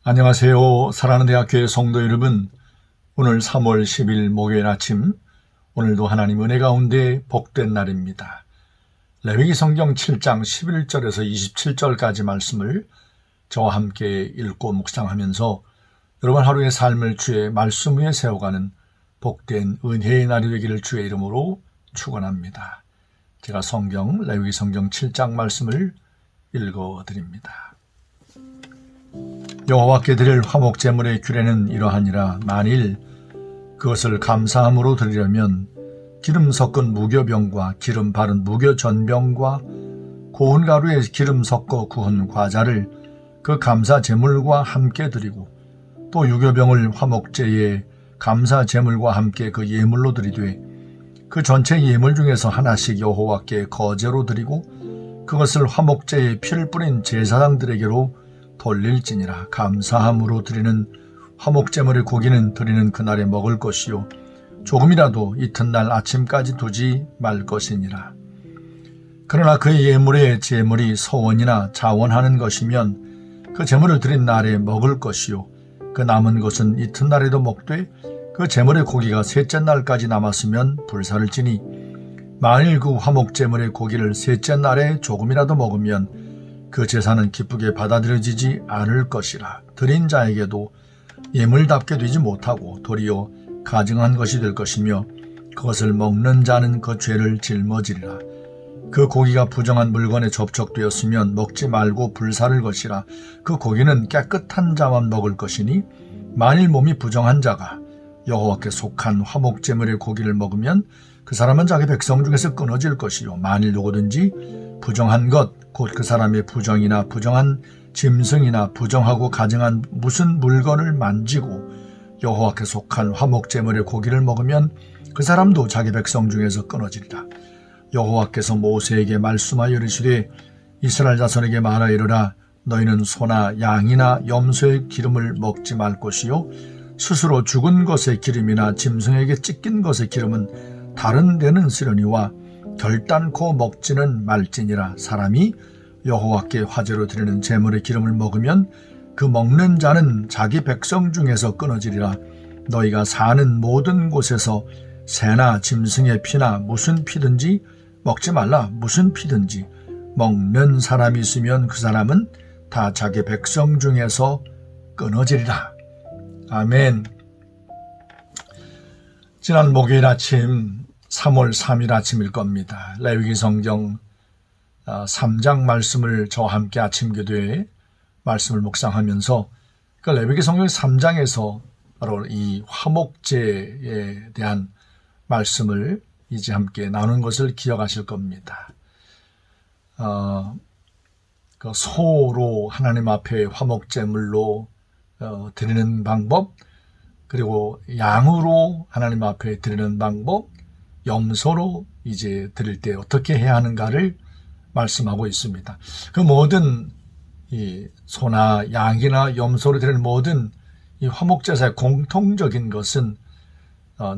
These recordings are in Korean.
안녕하세요. 사랑하는 대학교의 성도 여러분, 오늘 3월 10일 목요일 아침, 오늘도 하나님 은혜 가운데 복된 날입니다. 레위기 성경 7장 11절에서 27절까지 말씀을 저와 함께 읽고 묵상하면서 여러분 하루의 삶을 주의 말씀 위에 세워가는 복된 은혜의 날이 되기를 주의 이름으로 축원합니다. 제가 레위기 성경 7장 말씀을 읽어드립니다. 여호와께 드릴 화목 제물의 규례는 이러하니라. 만일 그것을 감사함으로 드리려면 기름 섞은 무교병과 기름 바른 무교전병과 고운 가루에 기름 섞어 구운 과자를 그 감사 제물과 함께 드리고 또 유교병을 화목제의 감사 제물과 함께 그 예물로 드리되 그 전체 예물 중에서 하나씩 여호와께 거제로 드리고 그것을 화목제의 피를 뿌린 제사장들에게로 돌릴지니라. 감사함으로 드리는 화목제물의 고기는 드리는 그날에 먹을 것이요 조금이라도 이튿날 아침까지 두지 말 것이니라. 그러나 그 예물의 제물이 서원이나 자원하는 것이면 그 제물을 드린 날에 먹을 것이요 그 남은 것은 이튿날에도 먹되 그 제물의 고기가 셋째 날까지 남았으면 불사를 지니 만일 그 화목제물의 고기를 셋째 날에 조금이라도 먹으면 그 제사는 기쁘게 받아들여지지 않을 것이라. 드린 자에게도 예물답게 되지 못하고 도리어 가증한 것이 될 것이며 그것을 먹는 자는 그 죄를 짊어지리라. 그 고기가 부정한 물건에 접촉되었으면 먹지 말고 불사를 것이라. 그 고기는 깨끗한 자만 먹을 것이니 만일 몸이 부정한 자가 여호와께 속한 화목제물의 고기를 먹으면 그 사람은 자기 백성 중에서 끊어질 것이요 만일 누구든지 부정한 것 곧 그 사람의 부정이나 부정한 짐승이나 부정하고 가증한 무슨 물건을 만지고 여호와께 속한 화목제물의 고기를 먹으면 그 사람도 자기 백성 중에서 끊어지리라. 여호와께서 모세에게 말씀하여 이르시되 이스라엘 자손에게 말하여 이르라. 너희는 소나 양이나 염소의 기름을 먹지 말 것이요 스스로 죽은 것의 기름이나 짐승에게 찢긴 것의 기름은 다른 데는 쓰려니와 결단코 먹지는 말지니라. 사람이 여호와께 화제로 드리는 제물의 기름을 먹으면 그 먹는 자는 자기 백성 중에서 끊어지리라. 너희가 사는 모든 곳에서 새나 짐승의 피나 무슨 피든지 먹지 말라. 무슨 피든지 먹는 사람이 있으면 그 사람은 다 자기 백성 중에서 끊어지리라. 아멘. 지난 목요일 아침 3월 3일 아침일 겁니다. 레위기 성경 3장 말씀을 저와 함께 아침 기도에 말씀을 묵상하면서 그 레위기 성경 3장에서 바로 이 화목제에 대한 말씀을 이제 함께 나눈 것을 기억하실 겁니다. 그 소로 하나님 앞에 화목제물로 드리는 방법, 그리고 양으로 하나님 앞에 드리는 방법, 염소로 이제 드릴 때 어떻게 해야 하는가를 말씀하고 있습니다. 그 모든 이 소나 양이나 염소로 드리는 모든 이 화목제사의 공통적인 것은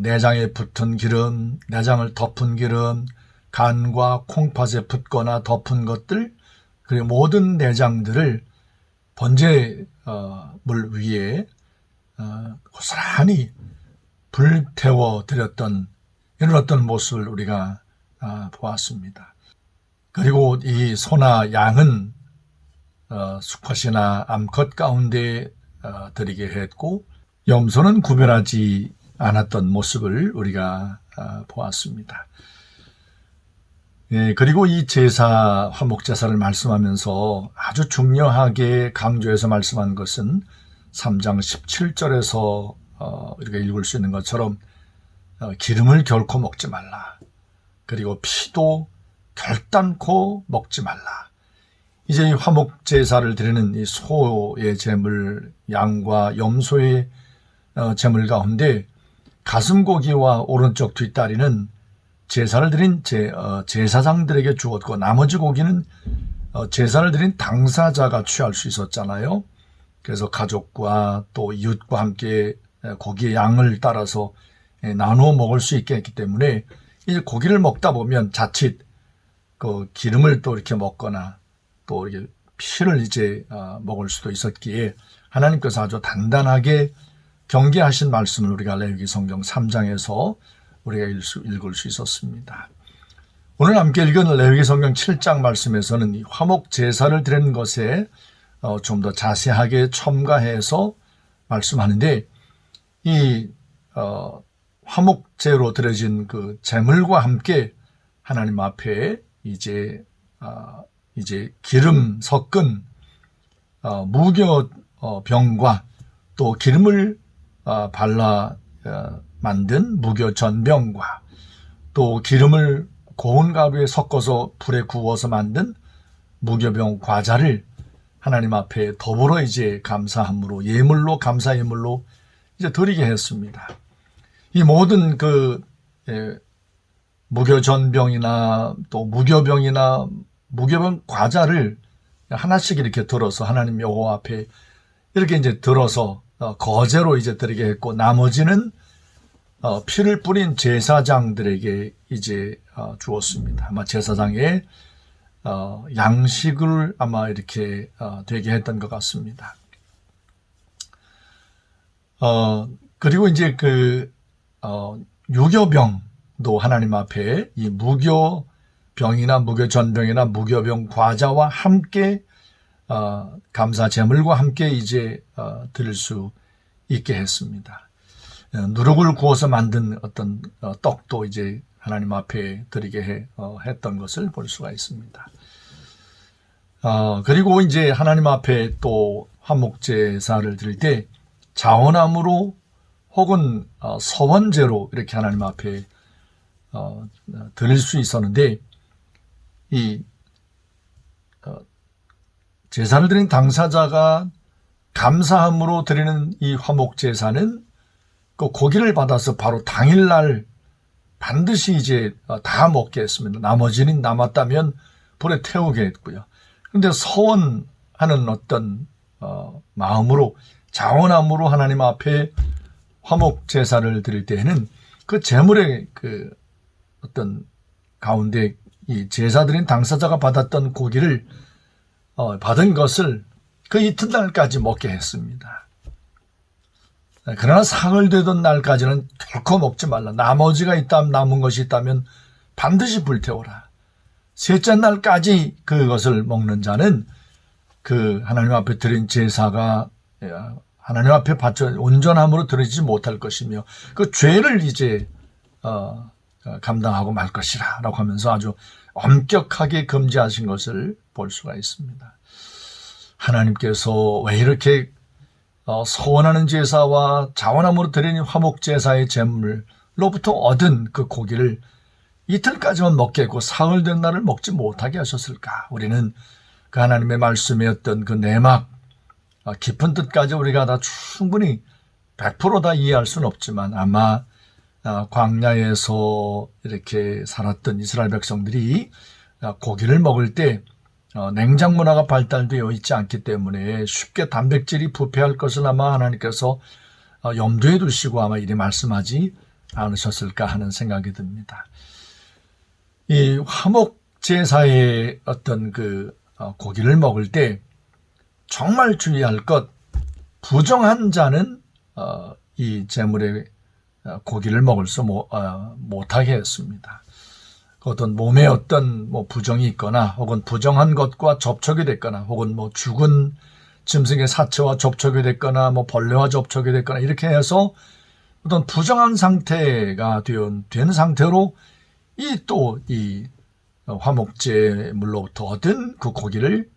내장에 붙은 기름, 내장을 덮은 기름, 간과 콩팥에 붙거나 덮은 것들, 그리고 모든 내장들을 번제 물 위에 고스란히 불태워 드렸던 이런 어떤 모습을 우리가 보았습니다. 그리고 이 소나 양은 수컷이나 암컷 가운데 드리게 했고 염소는 구별하지 않았던 모습을 우리가 보았습니다. 그리고 이 제사, 화목제사를 말씀하면서 아주 중요하게 강조해서 말씀한 것은 3장 17절에서 우리가 읽을 수 있는 것처럼 기름을 결코 먹지 말라. 그리고 피도 결단코 먹지 말라. 이제 이 화목제사를 드리는 이 소의 제물, 양과 염소의 제물 가운데 가슴고기와 오른쪽 뒷다리는 제사를 드린 제사장들에게 주었고 나머지 고기는 제사를 드린 당사자가 취할 수 있었잖아요. 그래서 가족과 또 이웃과 함께 고기의 양을 따라서 나누어 먹을 수 있게 했기 때문에 이 고기를 먹다 보면 자칫 그 기름을 또 이렇게 먹거나 또 이렇게 피를 이제 먹을 수도 있었기에 하나님께서 아주 단단하게 경계하신 말씀을 우리가 레위기 성경 3장에서 우리가 읽을 수 있었습니다. 오늘 함께 읽은 레위기 성경 7장 말씀에서는 이 화목 제사를 드리는 것에 좀 더 자세하게 첨가해서 말씀하는데, 이 화목제로 드려진 그 제물과 함께 하나님 앞에 이제 기름 섞은 무교병과 또 기름을 발라 만든 무교전병과 또 기름을 고운 가루에 섞어서 불에 구워서 만든 무교병 과자를 하나님 앞에 더불어 이제 감사함으로 감사 예물로 이제 드리게 했습니다. 이 모든 그 무교전병이나 또 무교병이나 무교병 과자를 하나씩 이렇게 들어서 하나님 여호와 앞에 이렇게 이제 들어서 거제로 이제 드리게 했고, 나머지는 피를 뿌린 제사장들에게 이제 주었습니다. 아마 제사장의 양식을 아마 이렇게 되게 했던 것 같습니다. 그리고 이제 유교병도 하나님 앞에 이 무교병이나 무교전병이나 무교병 과자와 함께 감사 제물과 함께 이제 드릴 수 있게 했습니다. 누룩을 구워서 만든 어떤 떡도 이제 하나님 앞에 드리게 했던 것을 볼 수가 있습니다. 그리고 이제 하나님 앞에 또 화목제사를 드릴 때 자원함으로 혹은 서원제로 이렇게 하나님 앞에 드릴 수 있었는데, 이 제사를 드린 당사자가 감사함으로 드리는 이 화목제사는 그 고기를 받아서 바로 당일날 반드시 이제 다 먹게 했습니다. 나머지는 남았다면 불에 태우게 했고요. 그런데 서원하는 어떤 마음으로 자원함으로 하나님 앞에 화목 제사를 드릴 때에는 그 제물의 그 어떤 가운데 이 제사 드린 당사자가 받았던 고기를 받은 것을 그 이튿날까지 먹게 했습니다. 그러나 사흘되던 날까지는 결코 먹지 말라. 나머지가 있다면, 남은 것이 있다면 반드시 불태워라. 셋째 날까지 그것을 먹는 자는 그 하나님 앞에 드린 제사가 하나님 앞에 바쳐 온전함으로 드리지 못할 것이며 그 죄를 이제 감당하고 말 것이라 라고 하면서 아주 엄격하게 금지하신 것을 볼 수가 있습니다. 하나님께서 왜 이렇게 서원하는 제사와 자원함으로 드리는 화목 제사의 제물로부터 얻은 그 고기를 이틀까지만 먹게 했고 사흘 된 날을 먹지 못하게 하셨을까? 우리는 그 하나님의 말씀의 어떤 그 내막 깊은 뜻까지 우리가 다 충분히 100% 다 이해할 수는 없지만 아마 광야에서 이렇게 살았던 이스라엘 백성들이 고기를 먹을 때 냉장 문화가 발달되어 있지 않기 때문에 쉽게 단백질이 부패할 것을 아마 하나님께서 염두에 두시고 아마 이리 말씀하지 않으셨을까 하는 생각이 듭니다. 이 화목 제사의 어떤 그 고기를 먹을 때 정말 주의할 것, 부정한 자는 이 제물의 고기를 먹을 수 못하게 했습니다. 어떤 몸에 어떤 부정이 있거나 혹은 부정한 것과 접촉이 됐거나 혹은 죽은 짐승의 사체와 접촉이 됐거나 벌레와 접촉이 됐거나 이렇게 해서 어떤 부정한 상태가 된 상태로 이 화목제물로부터 얻은 그 고기를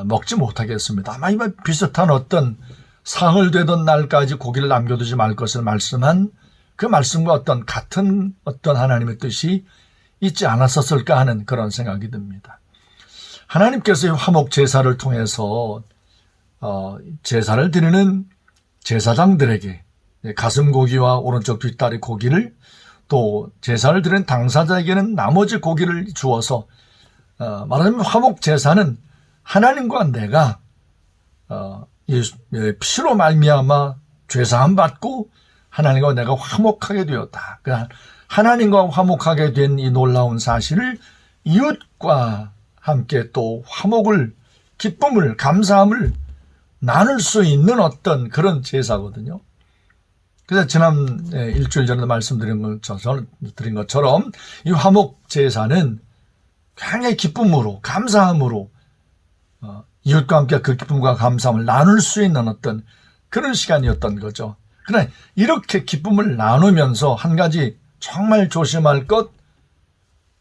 먹지 못하게 했습니다. 아마 이와 비슷한 어떤 사흘 되던 날까지 고기를 남겨두지 말 것을 말씀한 그 말씀과 어떤 같은 어떤 하나님의 뜻이 있지 않았었을까 하는 그런 생각이 듭니다. 하나님께서 이 화목 제사를 통해서 제사를 드리는 제사장들에게 가슴 고기와 오른쪽 뒷다리 고기를 또 제사를 드리는 당사자에게는 나머지 고기를 주어서 말하자면 화목 제사는 하나님과 내가 피로 말미암아 죄사함 받고 하나님과 내가 화목하게 되었다. 그러니까 하나님과 화목하게 된 이 놀라운 사실을 이웃과 함께 또 화목을 기쁨을, 감사함을 나눌 수 있는 어떤 그런 제사거든요. 그래서 지난 일주일 전에 말씀드린 것처럼 이 화목 제사는 굉장히 기쁨으로, 감사함으로 이웃과 함께 그 기쁨과 감사함을 나눌 수 있는 어떤 그런 시간이었던 거죠. 그러나 이렇게 기쁨을 나누면서 한 가지 정말 조심할 것,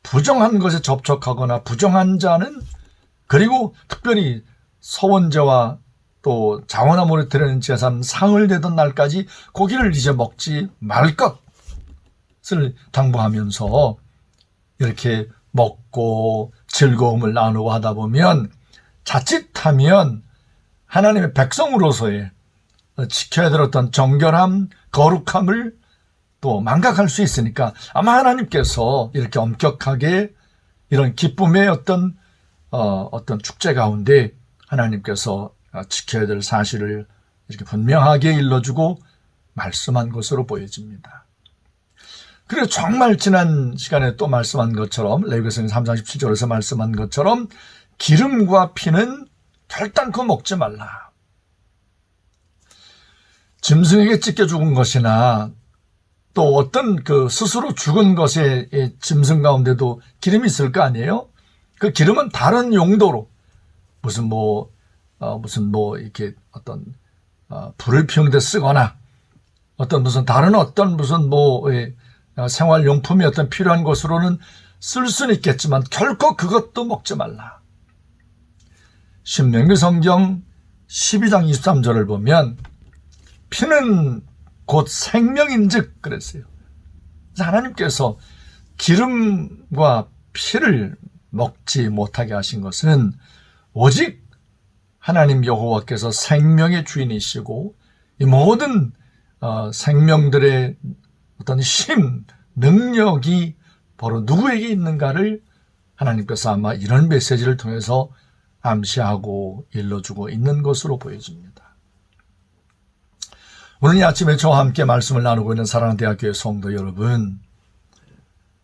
부정한 것에 접촉하거나 부정한 자는, 그리고 특별히 서원제와 또 자원함으로 드리는 제사는 상을 내던 날까지 고기를 이제 먹지 말 것을 당부하면서 이렇게 먹고 즐거움을 나누고 하다 보면 자칫하면 하나님의 백성으로서의 지켜야 될 어떤 정결함, 거룩함을 또 망각할 수 있으니까 아마 하나님께서 이렇게 엄격하게 이런 기쁨의 어떤 축제 가운데 하나님께서 지켜야 될 사실을 이렇게 분명하게 일러주고 말씀한 것으로 보여집니다. 그리고 정말 지난 시간에 또 말씀한 것처럼 레위기서 3장 17절에서 말씀한 것처럼 기름과 피는 결단코 먹지 말라. 짐승에게 찢겨 죽은 것이나 또 어떤 그 스스로 죽은 것의 짐승 가운데도 기름이 있을 거 아니에요? 그 기름은 다른 용도로 무슨 이렇게 어떤 불을 피우는 데 쓰거나 어떤 무슨 다른 어떤 무슨 생활용품이 어떤 필요한 것으로는 쓸 수는 있겠지만 결코 그것도 먹지 말라. 신명기 성경 12장 23절을 보면 피는 곧 생명인즉 그랬어요. 하나님께서 기름과 피를 먹지 못하게 하신 것은 오직 하나님 여호와께서 생명의 주인이시고 이 모든 생명들의 어떤 힘, 능력이 바로 누구에게 있는가를 하나님께서 아마 이런 메시지를 통해서 암시하고 일러주고 있는 것으로 보여집니다. 오늘 이 아침에 저와 함께 말씀을 나누고 있는 사랑하는 대학교의 성도 여러분,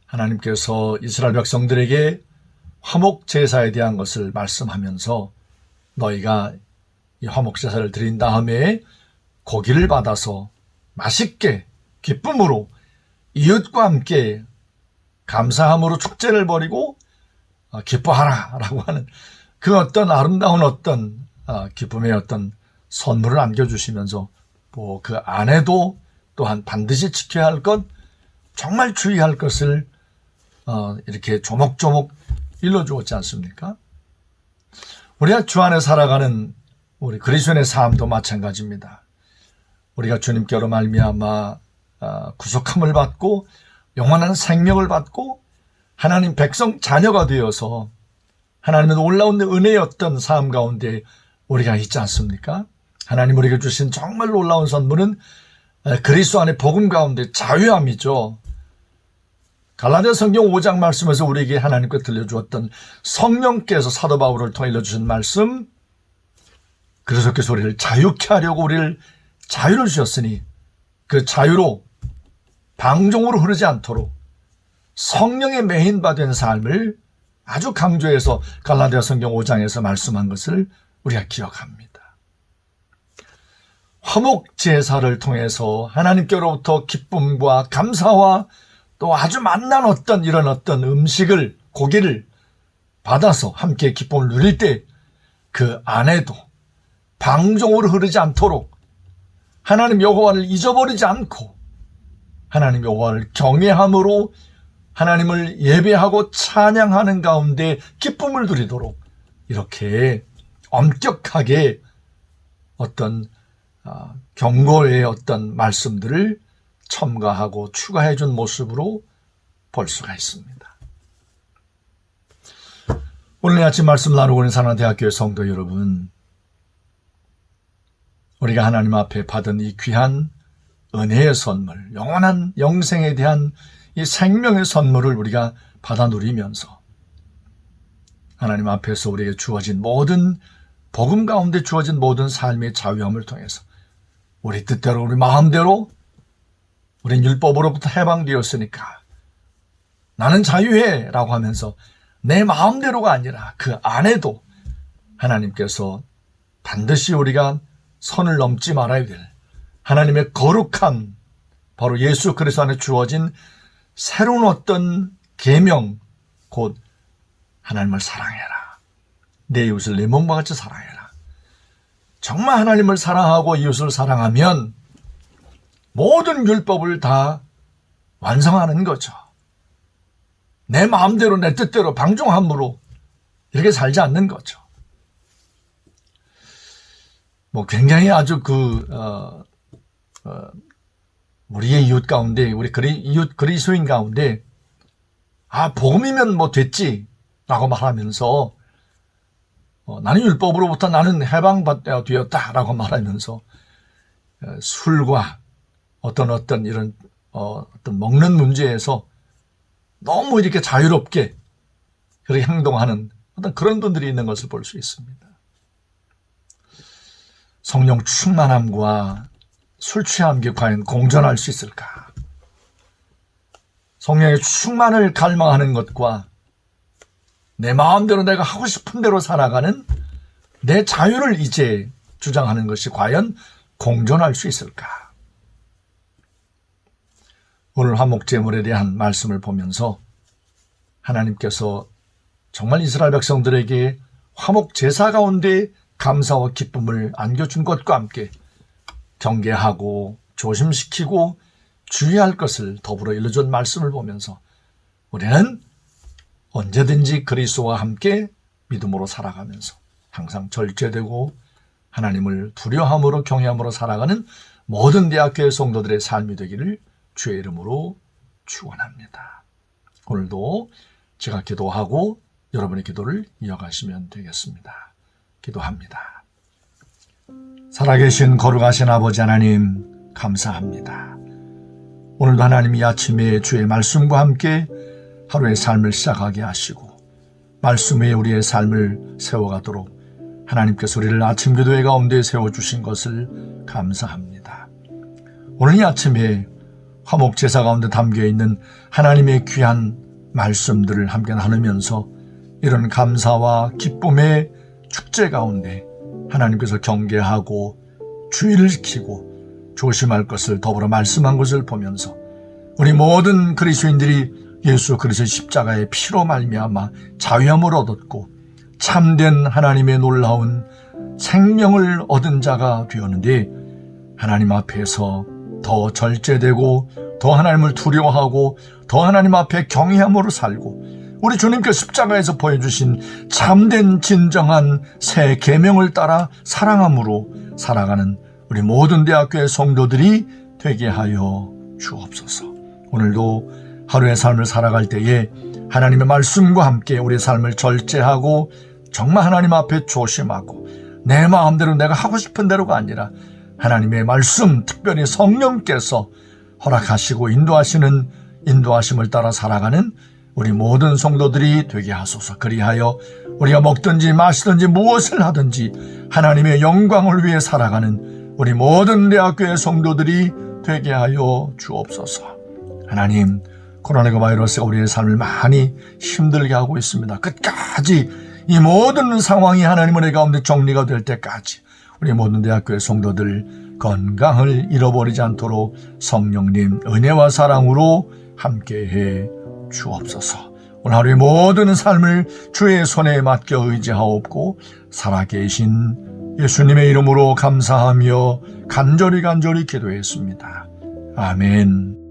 하나님께서 이스라엘 백성들에게 화목 제사에 대한 것을 말씀하면서 너희가 이 화목 제사를 드린 다음에 고기를 받아서 맛있게 기쁨으로 이웃과 함께 감사함으로 축제를 벌이고 기뻐하라 라고 하는 그 어떤 아름다운 어떤 기쁨의 어떤 선물을 안겨주시면서 그 안에도 또한 반드시 지켜야 할 것, 정말 주의할 것을 이렇게 조목조목 일러주었지 않습니까? 우리가 주 안에 살아가는 우리 그리스도인의 삶도 마찬가지입니다. 우리가 주님께로 말미암아 구속함을 받고 영원한 생명을 받고 하나님 백성 자녀가 되어서 하나님의 놀라운 은혜의 어떤 삶 가운데 우리가 있지 않습니까? 하나님 우리에게 주신 정말 놀라운 선물은 그리스도 안의 복음 가운데 자유함이죠. 갈라디아 성경 5장 말씀에서 우리에게 하나님께 들려주었던 성령께서 사도 바울을 통해 일러주신 말씀, 그리스도께서 우리를 자유케 하려고 우리를 자유를 주셨으니 그 자유로 방종으로 흐르지 않도록 성령의 메인바된 삶을 아주 강조해서 갈라디아 성경 5장에서 말씀한 것을 우리가 기억합니다. 화목 제사를 통해서 하나님께로부터 기쁨과 감사와 또 아주 맛난 이런 어떤 음식을, 고기를 받아서 함께 기쁨을 누릴 때 그 안에도 방종으로 흐르지 않도록 하나님 여호와를 잊어버리지 않고 하나님 여호와를 경외함으로 하나님을 예배하고 찬양하는 가운데 기쁨을 누리도록 이렇게 엄격하게 어떤 경고의 어떤 말씀들을 첨가하고 추가해 준 모습으로 볼 수가 있습니다. 오늘 아침 말씀 나누고 있는 사랑대학교의 성도 여러분, 우리가 하나님 앞에 받은 이 귀한 은혜의 선물, 영원한 영생에 대한 이 생명의 선물을 우리가 받아 누리면서 하나님 앞에서 우리에게 주어진 모든 복음 가운데 주어진 모든 삶의 자유함을 통해서 우리 뜻대로 우리 마음대로 우린 율법으로부터 해방되었으니까 나는 자유해 라고 하면서 내 마음대로가 아니라 그 안에도 하나님께서 반드시 우리가 선을 넘지 말아야 될 하나님의 거룩한 바로 예수 그리스도 안에 주어진 새로운 어떤 계명, 곧 하나님을 사랑해라. 내 이웃을 내 몸과 같이 사랑해라. 정말 하나님을 사랑하고 이웃을 사랑하면 모든 율법을 다 완성하는 거죠. 내 마음대로 내 뜻대로 방종함으로 이렇게 살지 않는 거죠. 굉장히 아주 우리의 이웃 가운데, 우리 이웃 그리스도인 가운데, 복음이면 됐지 라고 말하면서, 나는 율법으로부터 나는 해방되었다라고 말하면서, 술과 어떤 이런, 어떤 먹는 문제에서 너무 이렇게 자유롭게 그렇게 행동하는 어떤 그런 분들이 있는 것을 볼 수 있습니다. 성령 충만함과 술 취함이 과연 공존할 수 있을까? 성령의 충만을 갈망하는 것과 내 마음대로 내가 하고 싶은 대로 살아가는 내 자유를 이제 주장하는 것이 과연 공존할 수 있을까? 오늘 화목제물에 대한 말씀을 보면서 하나님께서 정말 이스라엘 백성들에게 화목제사 가운데 감사와 기쁨을 안겨준 것과 함께 경계하고 조심시키고 주의할 것을 더불어 일러준 말씀을 보면서 우리는 언제든지 그리스도와 함께 믿음으로 살아가면서 항상 절제되고 하나님을 두려움으로 경외함으로 살아가는 모든 대학교의 성도들의 삶이 되기를 주의 이름으로 축원합니다. 오늘도 제가 기도하고 여러분의 기도를 이어가시면 되겠습니다. 기도합니다. 살아계신 거룩하신 아버지 하나님 감사합니다. 오늘도 하나님 이 아침에 주의 말씀과 함께 하루의 삶을 시작하게 하시고 말씀 위에 우리의 삶을 세워가도록 하나님께서 우리를 아침 기도회 가운데 세워주신 것을 감사합니다. 오늘 이 아침에 화목제사 가운데 담겨있는 하나님의 귀한 말씀들을 함께 나누면서 이런 감사와 기쁨의 축제 가운데 하나님께서 경계하고 주의를 지키고 조심할 것을 더불어 말씀한 것을 보면서 우리 모든 그리스도인들이 예수 그리스도의 십자가의 피로 말미암아 자유함을 얻었고 참된 하나님의 놀라운 생명을 얻은 자가 되었는데 하나님 앞에서 더 절제되고 더 하나님을 두려워하고 더 하나님 앞에 경외함으로 살고 우리 주님께서 십자가에서 보여주신 참된 진정한 새 계명을 따라 사랑함으로 살아가는 우리 모든 대학교의 성도들이 되게 하여 주옵소서. 오늘도 하루의 삶을 살아갈 때에 하나님의 말씀과 함께 우리의 삶을 절제하고 정말 하나님 앞에 조심하고 내 마음대로 내가 하고 싶은 대로가 아니라 하나님의 말씀, 특별히 성령께서 허락하시고 인도하시는 인도하심을 따라 살아가는 우리 모든 성도들이 되게 하소서. 그리하여 우리가 먹든지 마시든지 무엇을 하든지 하나님의 영광을 위해 살아가는 우리 모든 대학교의 성도들이 되게 하여 주옵소서. 하나님, 코로나19 바이러스가 우리의 삶을 많이 힘들게 하고 있습니다. 끝까지 이 모든 상황이 하나님 은혜 가운데 정리가 될 때까지 우리 모든 대학교의 성도들 건강을 잃어버리지 않도록 성령님 은혜와 사랑으로 함께해 주옵소서. 오늘 하루의 모든 삶을 주의 손에 맡겨 의지하옵고 살아계신 예수님의 이름으로 감사하며 간절히 기도했습니다. 아멘.